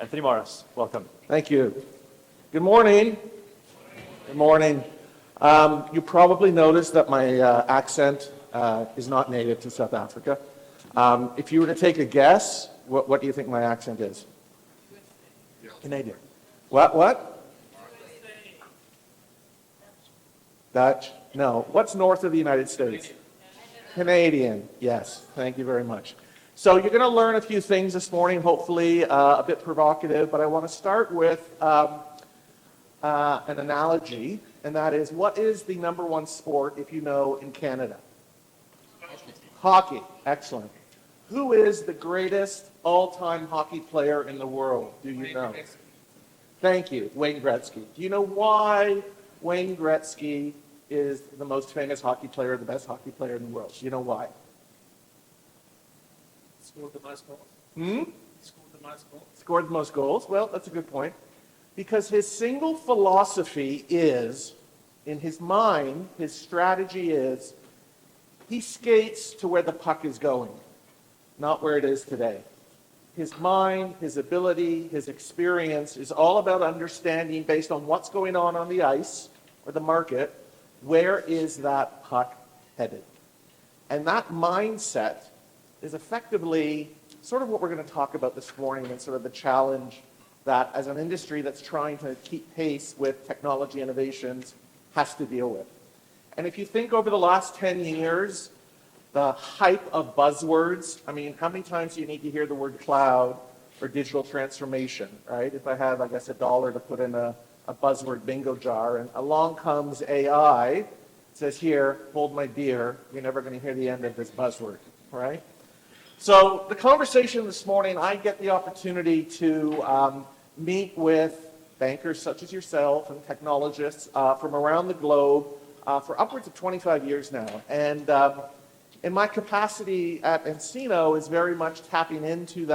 Anthony Morris, welcome. Thank you. Good morning. Good morning. You probably noticed that my accent is not native to South Africa. If you were to take a guess, what do you think my accent is? Canadian. What? Dutch? No. What's north of the United States? Canadian. Yes. Thank you very much. So you're going to learn a few things this morning, hopefully a bit provocative, but I want to start with an analogy, and that is, what is the number one sport, if you know, in Canada? Hockey. Excellent. Who is the greatest all-time hockey player in the world? Do you know? Thank you, Wayne Gretzky. Do you know why Wayne Gretzky is the most famous hockey player, the best hockey player in the world? Do you know why? Scored the most goals. Scored the most goals. Scored the most goals? Well, that's a good point. Because his single philosophy is, in his mind, his strategy is, he skates to where the puck is going, not where it is today. His mind, his ability, his experience is all about understanding, based on what's going on the ice or the market, where is that puck headed? And that mindset is effectively sort of what we're going to talk about this morning, and sort of the challenge that, as an industry that's trying to keep pace with technology innovations, has to deal with. And if you think over the last 10 years, the hype of buzzwords, I mean, how many times do you need to hear the word cloud or digital transformation, right? If I have, I guess, $1 to put in a buzzword bingo jar, and along comes AI, it says here, hold my beer, you're never going to hear the end of this buzzword, right? So the conversation this morning, I get the opportunity to meet with bankers such as yourself and technologists from around the globe for upwards of 25 years now. And in my capacity at nCino is very much tapping into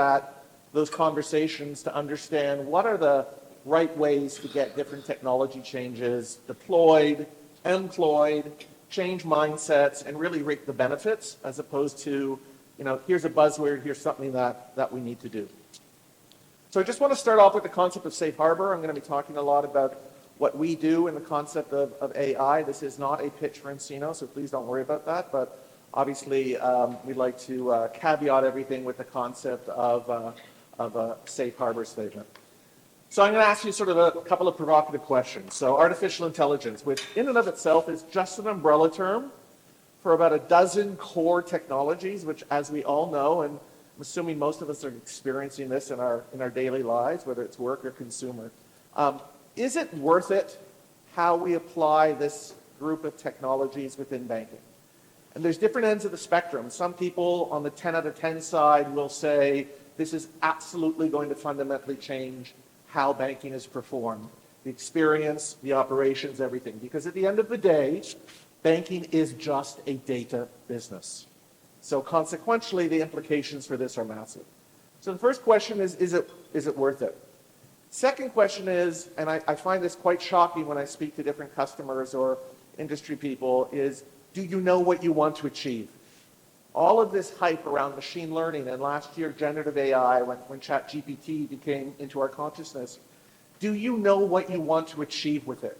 those conversations to understand what are the right ways to get different technology changes deployed, employed, change mindsets, and really reap the benefits, as opposed to, here's a buzzword, here's something that we need to do. So I just want to start off with the concept of safe harbor. I'm going to be talking a lot about what we do in the concept of AI. This is not a pitch for nCino, so please don't worry about that. But obviously, we'd like to caveat everything with the concept of a safe harbor statement. So I'm going to ask you sort of a couple of provocative questions. So artificial intelligence, which in and of itself is just an umbrella term for about a dozen core technologies, which, as we all know, and I'm assuming most of us are experiencing this in our daily lives, whether it's work or consumer. Is it worth it how we apply this group of technologies within banking? And there's different ends of the spectrum. Some people on the 10 out of 10 side will say this is absolutely going to fundamentally change how banking is performed, the experience, the operations, everything. Because at the end of the day, banking is just a data business. So consequentially, the implications for this are massive. So the first question is it worth it? Second question is, and I find this quite shocking when I speak to different customers or industry people, is do you know what you want to achieve? All of this hype around machine learning, and last year generative AI, when ChatGPT came into our consciousness, do you know what you want to achieve with it?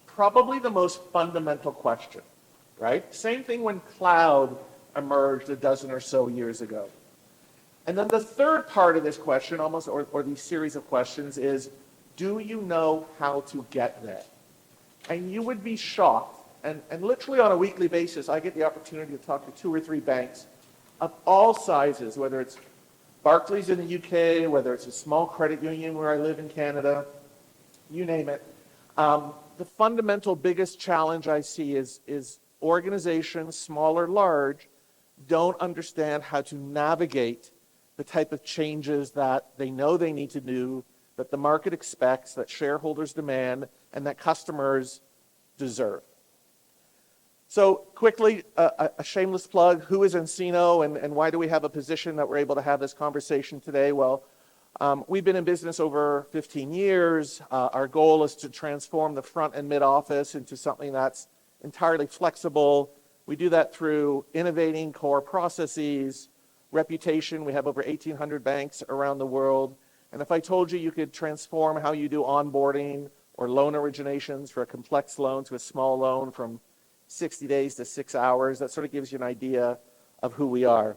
Probably the most fundamental question, right? Same thing when cloud emerged a dozen or so years ago. And then the third part of this question, almost, or these series of questions, is do you know how to get there? And you would be shocked. And literally on a weekly basis, I get the opportunity to talk to 2 or 3 banks of all sizes, whether it's Barclays in the UK, whether it's a small credit union where I live in Canada, you name it. The fundamental biggest challenge I see is organizations, small or large, don't understand how to navigate the type of changes that they know they need to do, that the market expects, that shareholders demand, and that customers deserve. So quickly, a shameless plug, who is nCino and why do we have a position that we're able to have this conversation today? Well, we've been in business over 15 years. Our goal is to transform the front and mid office into something that's entirely flexible. We do that through innovating core processes, reputation. We have over 1,800 banks around the world. And if I told you you could transform how you do onboarding or loan originations for a complex loan to a small loan from 60 days to 6 hours, that sort of gives you an idea of who we are.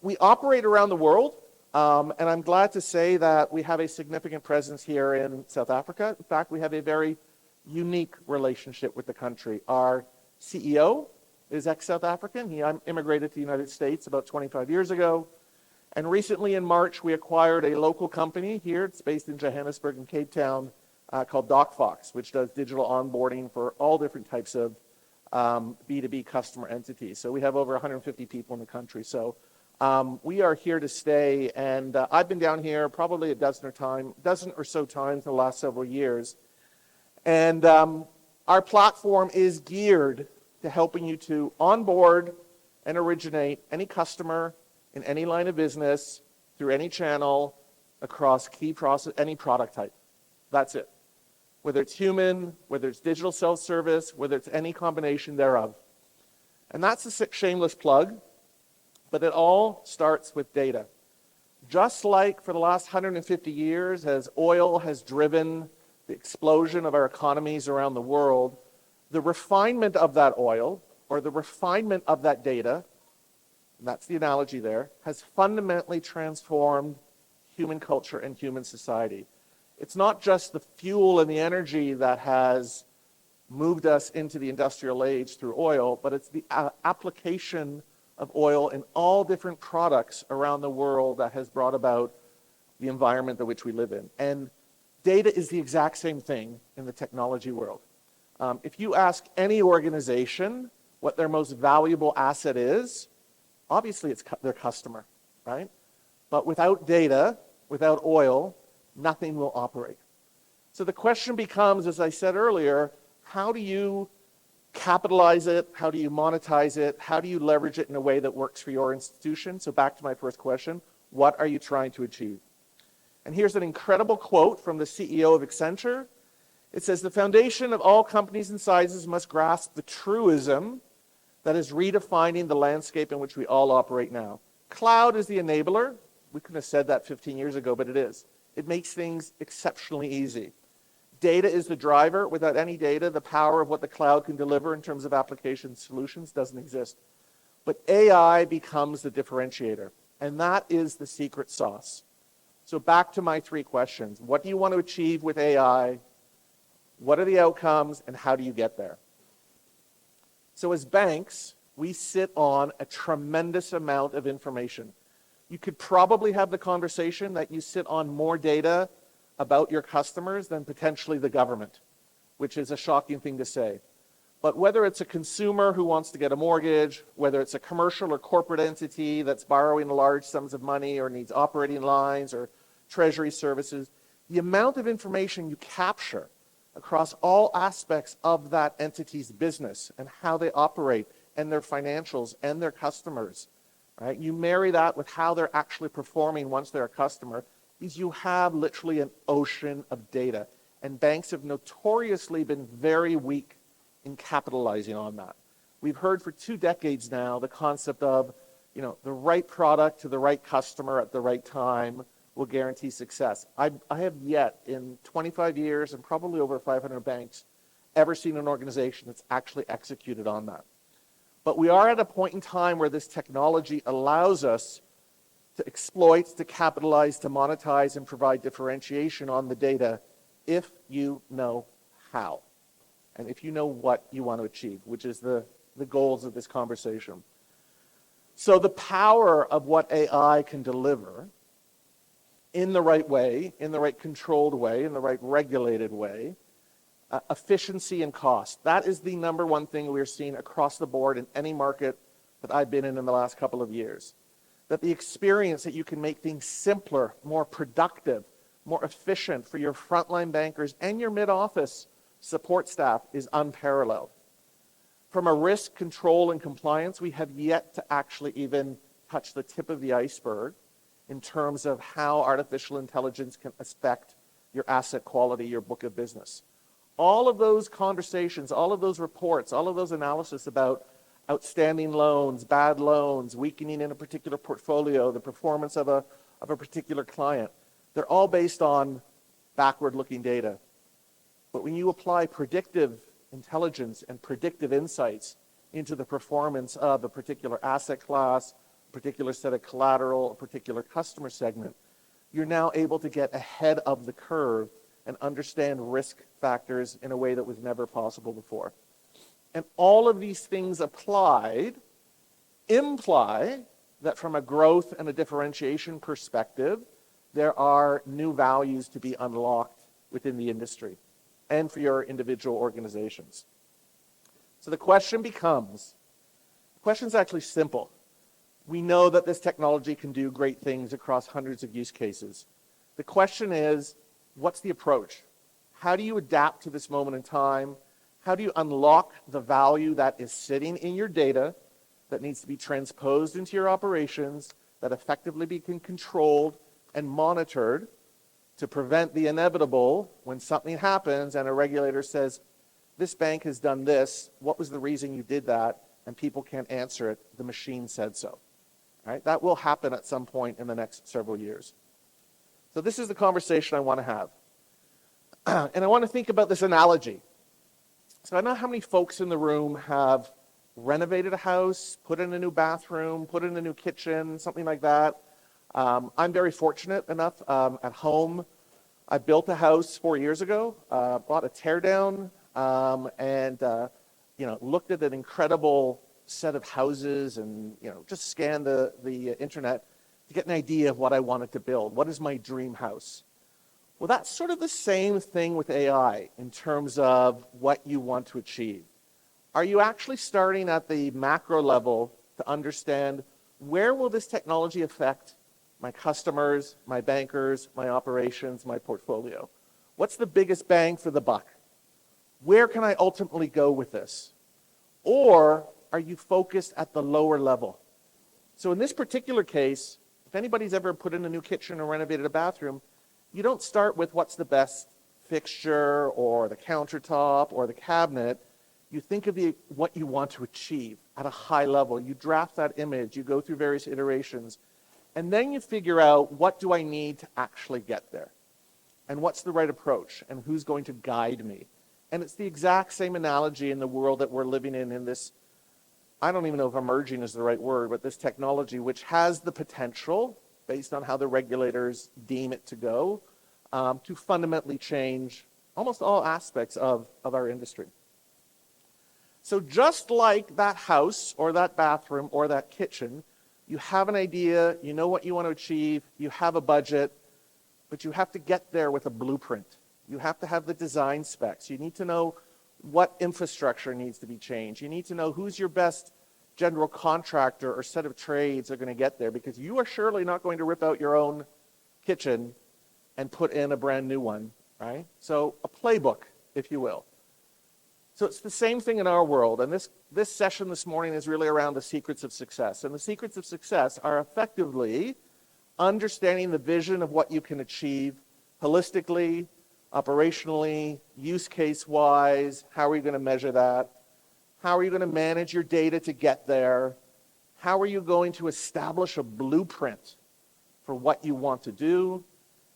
We operate around the world, and I'm glad to say that we have a significant presence here in South Africa. In fact, we have a very unique relationship with the country. Our CEO is ex-South African. He immigrated to the United States about 25 years ago. And recently in March, we acquired a local company here. It's based in Johannesburg and Cape Town called DocFox, which does digital onboarding for all different types of B2B customer entities. So we have over 150 people in the country. So we are here to stay. And I've been down here probably a dozen or so times in the last several years. And our platform is geared to helping you to onboard and originate any customer in any line of business through any channel across any product type. That's it. Whether it's human, whether it's digital self-service, whether it's any combination thereof. And that's a shameless plug, but it all starts with data. Just like for the last 150 years, as oil has driven the explosion of our economies around the world, the refinement of that oil, or the refinement of that data, and that's the analogy there, has fundamentally transformed human culture and human society. It's not just the fuel and the energy that has moved us into the industrial age through oil, but it's the application of oil in all different products around the world that has brought about the environment in which we live in. And data is the exact same thing in the technology world. If you ask any organization what their most valuable asset is, obviously it's their customer, right? But without data, without oil, nothing will operate. So the question becomes, as I said earlier, how do you capitalize it? How do you monetize it? How do you leverage it in a way that works for your institution? So back to my first question, what are you trying to achieve? And here's an incredible quote from the CEO of Accenture. It says, "The foundation of all companies and sizes must grasp the truism that is redefining the landscape in which we all operate now. Cloud is the enabler." We couldn't have said that 15 years ago, but it is. It makes things exceptionally easy. Data is the driver. Without any data, the power of what the cloud can deliver in terms of application solutions doesn't exist. But AI becomes the differentiator, and that is the secret sauce. So back to my three questions. What do you want to achieve with AI? What are the outcomes, and how do you get there? So as banks, we sit on a tremendous amount of information. You could probably have the conversation that you sit on more data about your customers than potentially the government, which is a shocking thing to say. But whether it's a consumer who wants to get a mortgage, whether it's a commercial or corporate entity that's borrowing large sums of money or needs operating lines or treasury services, the amount of information you capture across all aspects of that entity's business and how they operate and their financials and their customers, right? You marry that with how they're actually performing once they're a customer, is you have literally an ocean of data. And banks have notoriously been very weak in capitalizing on that. We've heard for 2 decades now the concept of, the right product to the right customer at the right time will guarantee success. I have yet, in 25 years and probably over 500 banks, ever seen an organization that's actually executed on that. But we are at a point in time where this technology allows us to exploit, to capitalize, to monetize, and provide differentiation on the data if you know how, and if you know what you want to achieve, which is the goals of this conversation. So the power of what AI can deliver in the right way, in the right controlled way, in the right regulated way, efficiency and cost. That is the number one thing we're seeing across the board in any market that I've been in the last couple of years. That the experience that you can make things simpler, more productive, more efficient for your frontline bankers and your mid-office support staff is unparalleled. From a risk control and compliance, we have yet to actually even touch the tip of the iceberg in terms of how artificial intelligence can affect your asset quality, your book of business. All of those conversations, all of those reports, all of those analysis about outstanding loans, bad loans, weakening in a particular portfolio, the performance of a particular client, They're all based on backward-looking data. But when you apply predictive intelligence and predictive insights into the performance of a particular asset class, a particular set of collateral, a particular customer segment, you're now able to get ahead of the curve and understand risk factors in a way that was never possible before. And all of these things applied imply that from a growth and a differentiation perspective, there are new values to be unlocked within the industry and for your individual organizations. So the question becomes, the question is actually simple. We know that this technology can do great things across hundreds of use cases. The question is, what's the approach? How do you adapt to this moment in time? How do you unlock the value that is sitting in your data that needs to be transposed into your operations, that effectively be controlled and monitored to prevent the inevitable when something happens and a regulator says, this bank has done this, what was the reason you did that? And people can't answer it, the machine said so. Right? That will happen at some point in the next several years. So this is the conversation I want to have. And I want to think about this analogy. So I know how many folks in the room have renovated a house, put in a new bathroom, put in a new kitchen, something like that. I'm very fortunate enough at home. I built a house 4 years ago, bought a teardown, and looked at an incredible set of houses and just scanned the internet to get an idea of what I wanted to build. What is my dream house? Well, that's sort of the same thing with AI in terms of what you want to achieve. Are you actually starting at the macro level to understand where will this technology affect my customers, my bankers, my operations, my portfolio? What's the biggest bang for the buck? Where can I ultimately go with this? Or are you focused at the lower level? So in this particular case, if anybody's ever put in a new kitchen or renovated a bathroom, you don't start with what's the best fixture or the countertop or the cabinet. You think of what you want to achieve at a high level. You draft that image, you go through various iterations, and then you figure out what do I need to actually get there? And what's the right approach? And who's going to guide me? And it's the exact same analogy in the world that we're living in this, I don't even know if emerging is the right word, but this technology which has the potential, based on how the regulators deem it to go, to fundamentally change almost all aspects of our industry. So just like that house or that bathroom or that kitchen, you have an idea, you know what you want to achieve, you have a budget, but you have to get there with a blueprint. You have to have the design specs. You need to know what infrastructure needs to be changed. You need to know who's your best general contractor or set of trades are going to get there, because you are surely not going to rip out your own kitchen and put in a brand new one, right? So a playbook, if you will. So it's the same thing in our world, and this session this morning is really around the secrets of success. And the secrets of success are effectively understanding the vision of what you can achieve holistically, operationally, use case-wise. How are you going to measure that? How are you going to manage your data to get there? How are you going to establish a blueprint for what you want to do?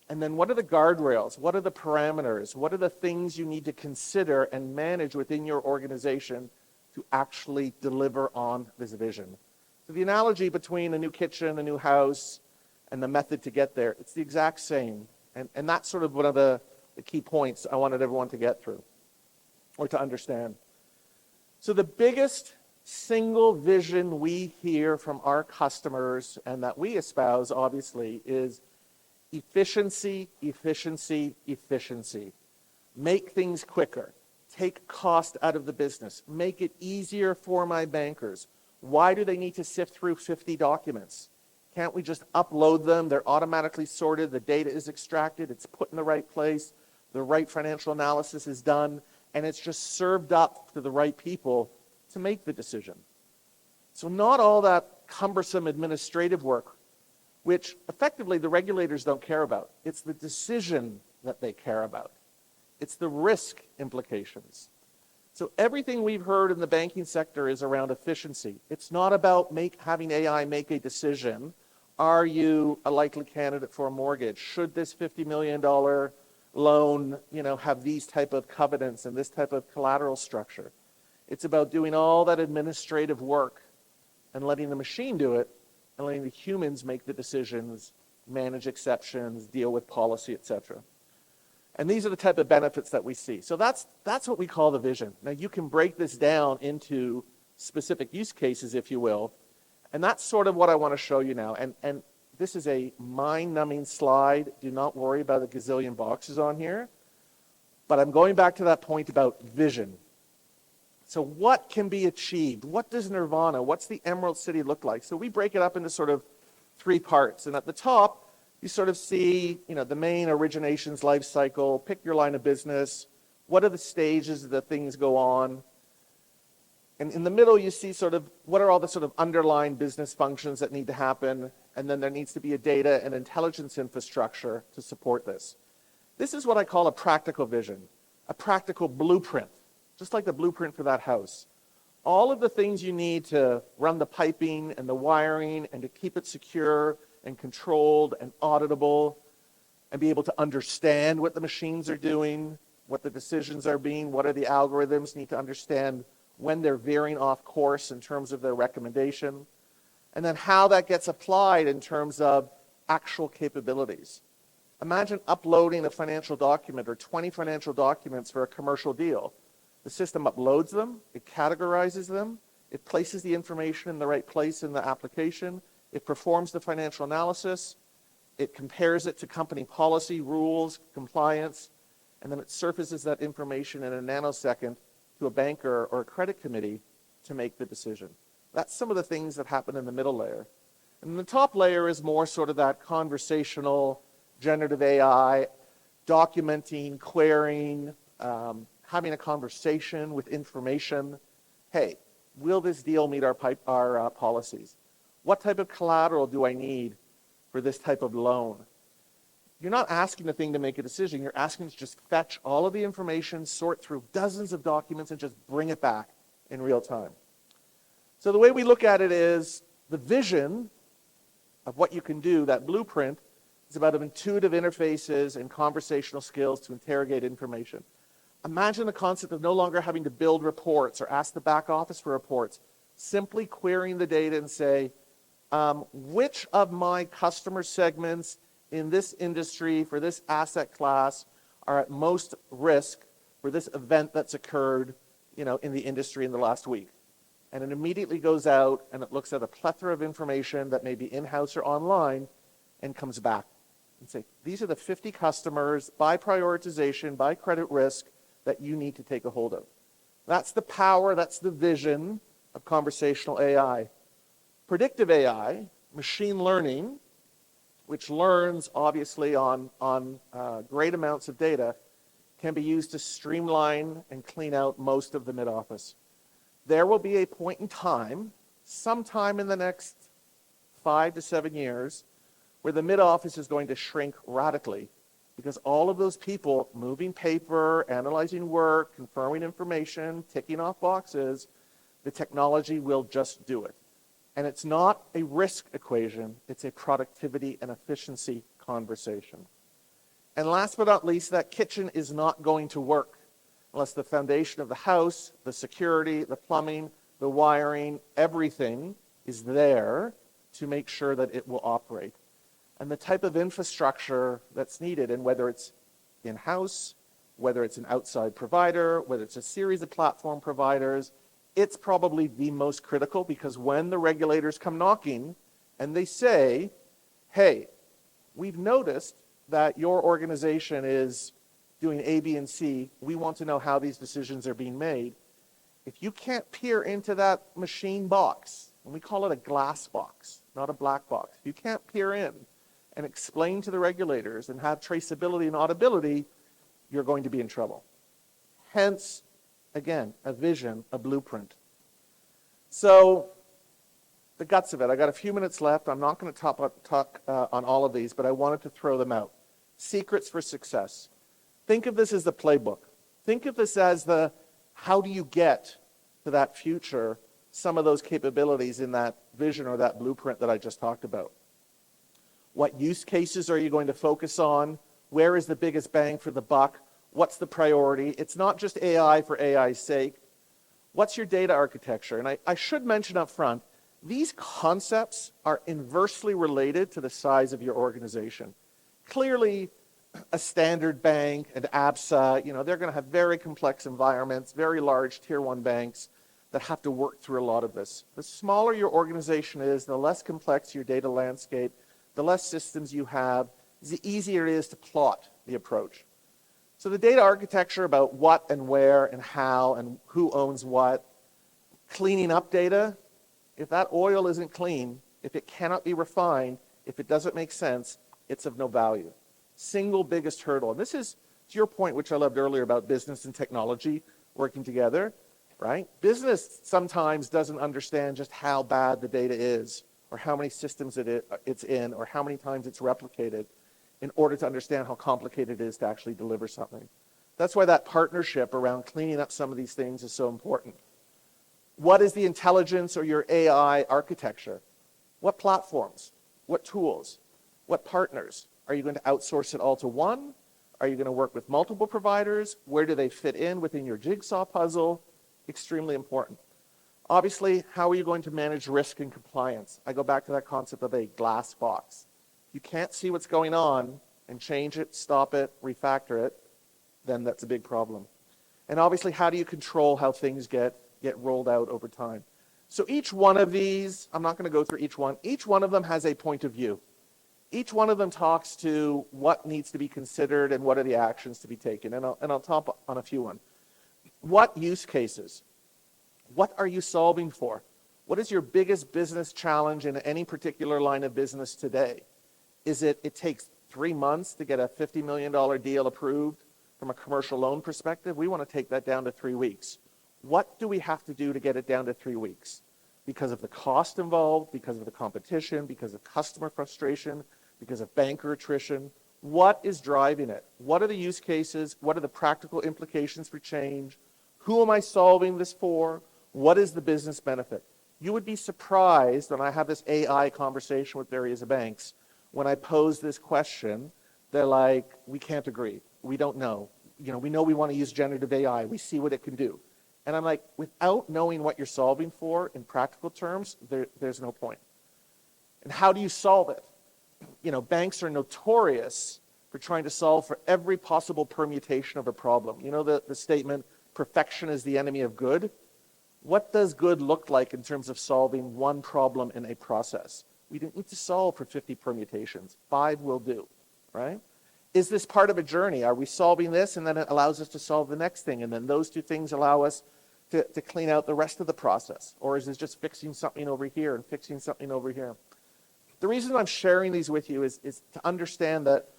And then what are the guardrails? What are the parameters? What are the things you need to consider and manage within your organization to actually deliver on this vision? So the analogy between a new kitchen, a new house, and the method to get there, it's the exact same. And that's sort of one of the key points I wanted everyone to get through or to understand. So the biggest single vision we hear from our customers and that we espouse, obviously, is efficiency, efficiency, efficiency. Make things quicker. Take cost out of the business. Make it easier for my bankers. Why do they need to sift through 50 documents? Can't we just upload them? They're automatically sorted. The data is extracted. It's put in the right place. The right financial analysis is done. And it's just served up to the right people to make the decision. So not all that cumbersome administrative work, which effectively the regulators don't care about. It's the decision that they care about. It's the risk implications. So everything we've heard in the banking sector is around efficiency. It's not about having AI make a decision Are you a likely candidate for a mortgage? Should this $50 million loan, have these type of covenants and this type of collateral structure? It's about doing all that administrative work and letting the machine do it and letting the humans make the decisions, manage exceptions, deal with policy, etc. And these are the type of benefits that we see. So that's what we call the vision. Now you can break this down into specific use cases, if you will, and that's sort of what I want to show you now. And this is a mind-numbing slide. Do not worry about the gazillion boxes on here. But I'm going back to that point about vision. So what can be achieved? What does nirvana, what's the Emerald City look like? So we break it up into sort of three parts. And at the top, you sort of see, the main originations life cycle, pick your line of business, what are the stages that things go on. And in the middle, you see sort of what are all the sort of underlying business functions that need to happen. And then there needs to be a data and intelligence infrastructure to support this. This is what I call a practical vision, a practical blueprint, just like the blueprint for that house. All of the things you need to run the piping and the wiring and to keep it secure and controlled and auditable and be able to understand what the machines are doing, what the decisions are being, what are the algorithms, need to understand when they're veering off course in terms of their recommendation, and then how that gets applied in terms of actual capabilities. Imagine uploading a financial document or 20 financial documents for a commercial deal. The system uploads them, it categorizes them, it places the information in the right place in the application, it performs the financial analysis, it compares it to company policy, rules, compliance, and then it surfaces that information in a nanosecond to a banker or a credit committee to make the decision. That's some of the things that happen in the middle layer. And the top layer is more sort of that conversational, generative AI, documenting, querying, having a conversation with information. Hey, will this deal meet our policies? What type of collateral do I need for this type of loan? You're not asking the thing to make a decision. You're asking to just fetch all of the information, sort through dozens of documents, and just bring it back in real time. So the way we look at it is the vision of what you can do, that blueprint, is about intuitive interfaces and conversational skills to interrogate information. Imagine the concept of no longer having to build reports or ask the back office for reports, simply querying the data and say, which of my customer segments in this industry for this asset class are at most risk for this event that's occurred, in the industry in the last week. And it immediately goes out and it looks at a plethora of information that may be in-house or online and comes back and say, these are the 50 customers by prioritization, by credit risk that you need to take a hold of. That's the power, that's the vision of conversational AI. Predictive AI, machine learning, which learns obviously on great amounts of data, can be used to streamline and clean out most of the mid-office. There will be a point in time, sometime in the next 5 to 7 years, where the mid-office is going to shrink radically because all of those people moving paper, analyzing work, confirming information, ticking off boxes, the technology will just do it. And it's not a risk equation, it's a productivity and efficiency conversation. And last but not least, that kitchen is not going to work unless the foundation of the house, the security, the plumbing, the wiring, everything is there to make sure that it will operate. And the type of infrastructure that's needed, and whether it's in-house, whether it's an outside provider, whether it's a series of platform providers, it's probably the most critical, because when the regulators come knocking and they say, hey, we've noticed that your organization is doing A, B, and C, we want to know how these decisions are being made. If you can't peer into that machine box, and we call it a glass box, not a black box, if you can't peer in and explain to the regulators and have traceability and auditability, you're going to be in trouble. Hence, again, a vision, a blueprint. So, the guts of it. I got a few minutes left. I'm not going to talk on all of these, but I wanted to throw them out. Secrets for success. Think of this as the playbook. Think of this as the how do you get to that future, some of those capabilities in that vision or that blueprint that I just talked about. What use cases are you going to focus on? Where is the biggest bang for the buck? What's the priority? It's not just AI for AI's sake. What's your data architecture? And I should mention up front, these concepts are inversely related to the size of your organization. Clearly, a standard bank, an ABSA, they're going to have very complex environments, very large tier one banks that have to work through a lot of this. The smaller your organization is, the less complex your data landscape, the less systems you have, the easier it is to plot the approach. So the data architecture about what and where and how and who owns what, cleaning up data, if that oil isn't clean, if it cannot be refined, if it doesn't make sense, it's of no value. Single biggest hurdle. And this is to your point, which I loved earlier about business and technology working together, right? Business sometimes doesn't understand just how bad the data is or how many systems it's in or how many times it's replicated in order to understand how complicated it is to actually deliver something. That's why that partnership around cleaning up some of these things is so important. What is the intelligence or your AI architecture? What platforms? What tools? What partners? Are you going to outsource it all to one? Are you going to work with multiple providers? Where do they fit in within your jigsaw puzzle? Extremely important. Obviously, how are you going to manage risk and compliance? I go back to that concept of a glass box. You can't see what's going on and change it, stop it, refactor it, then that's a big problem. And obviously, how do you control how things get rolled out over time? So each one of these, I'm not going to go through each one of them has a point of view. Each one of them talks to what needs to be considered and what are the actions to be taken. And I'll top on a few ones. What use cases? What are you solving for? What is your biggest business challenge in any particular line of business today? Is it takes 3 months to get a $50 million deal approved from a commercial loan perspective? We want to take that down to 3 weeks. What do we have to do to get it down to 3 weeks? Because of the cost involved, because of the competition, because of customer frustration, because of banker attrition. What is driving it? What are the use cases? What are the practical implications for change? Who am I solving this for? What is the business benefit? You would be surprised when I have this AI conversation with various banks. When I pose this question, they're like, we can't agree. We don't know. We know we want to use generative AI. We see what it can do. And I'm like, without knowing what you're solving for in practical terms, there's no point. And how do you solve it? Banks are notorious for trying to solve for every possible permutation of a problem. The statement, perfection is the enemy of good? What does good look like in terms of solving one problem in a process? We don't need to solve for 50 permutations. 5 will do, right? Is this part of a journey? Are we solving this and then it allows us to solve the next thing and then those two things allow us to clean out the rest of the process? Or is this just fixing something over here and fixing something over here? The reason I'm sharing these with you is to understand that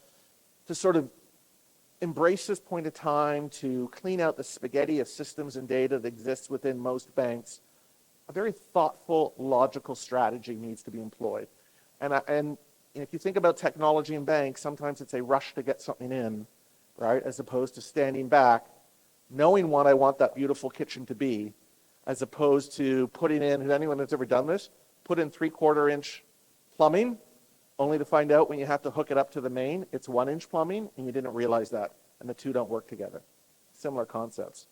to sort of embrace this point of time, to clean out the spaghetti of systems and data that exists within most banks, a very thoughtful, logical strategy needs to be employed. And if you think about technology in banks, sometimes it's a rush to get something in, right, as opposed to standing back, knowing what I want that beautiful kitchen to be, as opposed to putting in, and anyone that's ever done this, put in 3/4 inch plumbing, only to find out when you have to hook it up to the main, it's 1 inch plumbing, and you didn't realize that, and the two don't work together. Similar concepts.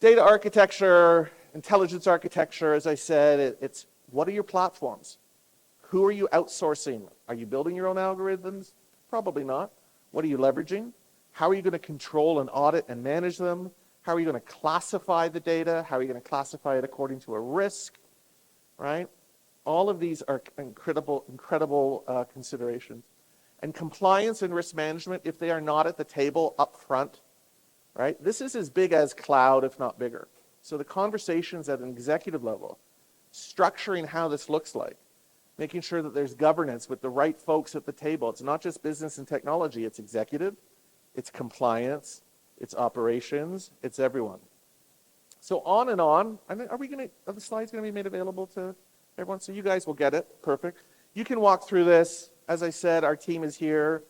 Data architecture, intelligence architecture, as I said, it's what are your platforms? Who are you outsourcing? Are you building your own algorithms? Probably not. What are you leveraging? How are you going to control and audit and manage them? How are you going to classify the data? How are you going to classify it according to a risk, right? All of these are incredible considerations. And compliance and risk management, if they are not at the table up front, right? This is as big as cloud, if not bigger. So the conversations at an executive level, structuring how this looks like, making sure that there's governance with the right folks at the table. It's not just business and technology, it's executive, it's compliance, it's operations, it's everyone. So on and on. Are the slides going to be made available to everyone? So you guys will get it. Perfect. You can walk through this. As I said, our team is here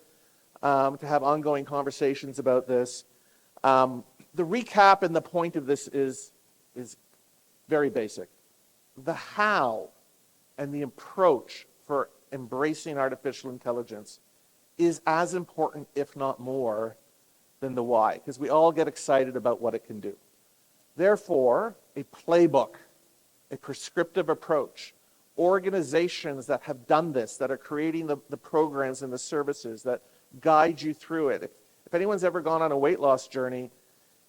to have ongoing conversations about this. The recap and the point of this is very basic. The how and the approach for embracing artificial intelligence is as important, if not more, than the why, because we all get excited about what it can do. Therefore, a playbook, a prescriptive approach, organizations that have done this, that are creating the programs and the services that guide you through it. If anyone's ever gone on a weight loss journey,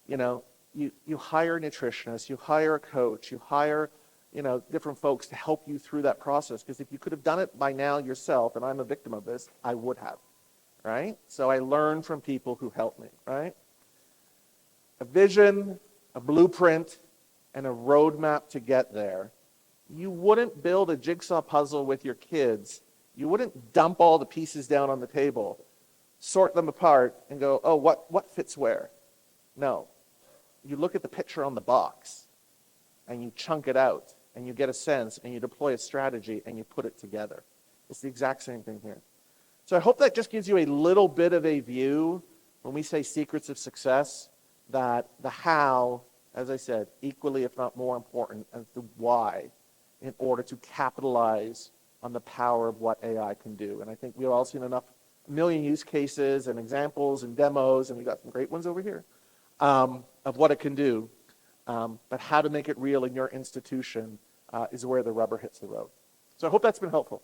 you know, you hire a nutritionist, you hire a coach, you hire, you know, different folks to help you through that process. Because if you could have done it by now yourself, and I'm a victim of this, I would have, right? So I learned from people who helped me, right? A vision, a blueprint, and a roadmap to get there. You wouldn't build a jigsaw puzzle with your kids. You wouldn't dump all the pieces down on the table, sort them apart, and go, oh, what fits where? No. You look at the picture on the box, and you chunk it out, and you get a sense, and you deploy a strategy, and you put it together. It's the exact same thing here. So I hope that just gives you a little bit of a view when we say secrets of success, that the how, as I said, equally if not more important as the why, in order to capitalize on the power of what AI can do. And I think we've all seen a million use cases and examples and demos, and we've got some great ones over here, of what it can do. But how to make it real in your institution is where the rubber hits the road. So I hope that's been helpful.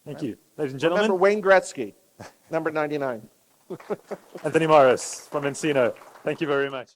Thank you. Ladies and gentlemen, Remember Wayne Gretzky, number 99. Anthony Morris from nCino. Thank you very much.